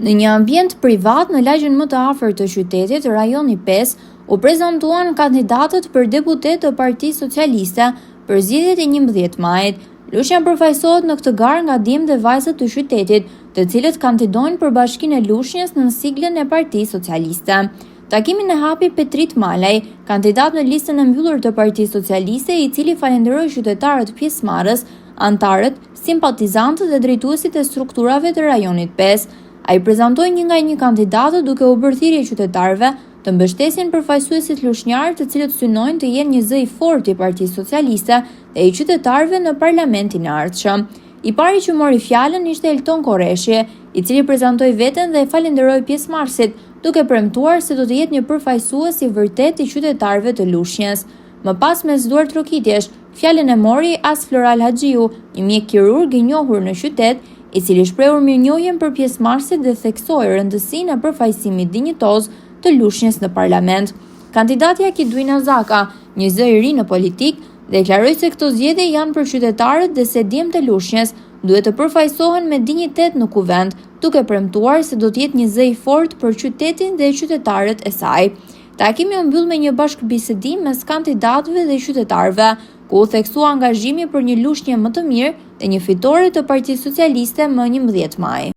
Në një ambient privat në lagjen më të afërt të qytetit, rajoni 5, u prezantuan kandidatët për deputet të Partisë Socialiste për zgjedhjet e 11 majit. Lushnja përfaqësohet në këtë garë nga djemtë dhe vajzat të qytetit, të cilët kandidojnë për Bashkinë e Lushnjës në siglën e Partisë Socialiste. Takimin e hapi Petrit Malaj, kandidat në listën e mbyllur të Partisë Socialiste, i cili falenderoi qytetarët pjesëmarrës, antarët, simpatizantët dhe drejtuesit e strukturave të rajonit 5. Ai prezantoi një nga një kandidatët duke u bërë thirrje qytetarëve të mbështesin përfaqësuesit lushnjar, të cilët synojnë të jenë një zë i fortë i Partisë Socialiste dhe i qytetarëve në parlamentin e ardhshëm. I pari që mori fjalën ishte Elton Korreshi, i cili prezantoi veten dhe falenderoi pjesëmarrësit, duke premtuar se do të jetë një përfaqësues i vërtetë i qytetarëve të Lushnjës. Më pas, mes duar trokitjesh, fjalën e mori As Floral Haxhiu, një mjek kirurg i njohur në qytet, i cili shprehur mirënjohjen për pjesëmarrësit dhe theksoi rëndësinë e përfaqësimit dinjitoz të Lushnjës në parlament. Kandidatja Kiduina Zaka, një zë i ri në politik, deklaroi se këto zgjedhje janë për qytetarët dhe se djemtë e Lushnjës duhet të përfaqësohen me dinjitet në kuvend, duke premtuar se do të jetë një zë i fortë për qytetin dhe qytetarët e saj. Takimi u mbyll me një bashkëbisedim mes kandidatëve dhe qytetarëve, ku u theksua angazhimi për një Lushnjë më të mirë dhe një fitore të Partisë Socialiste më 11 maj.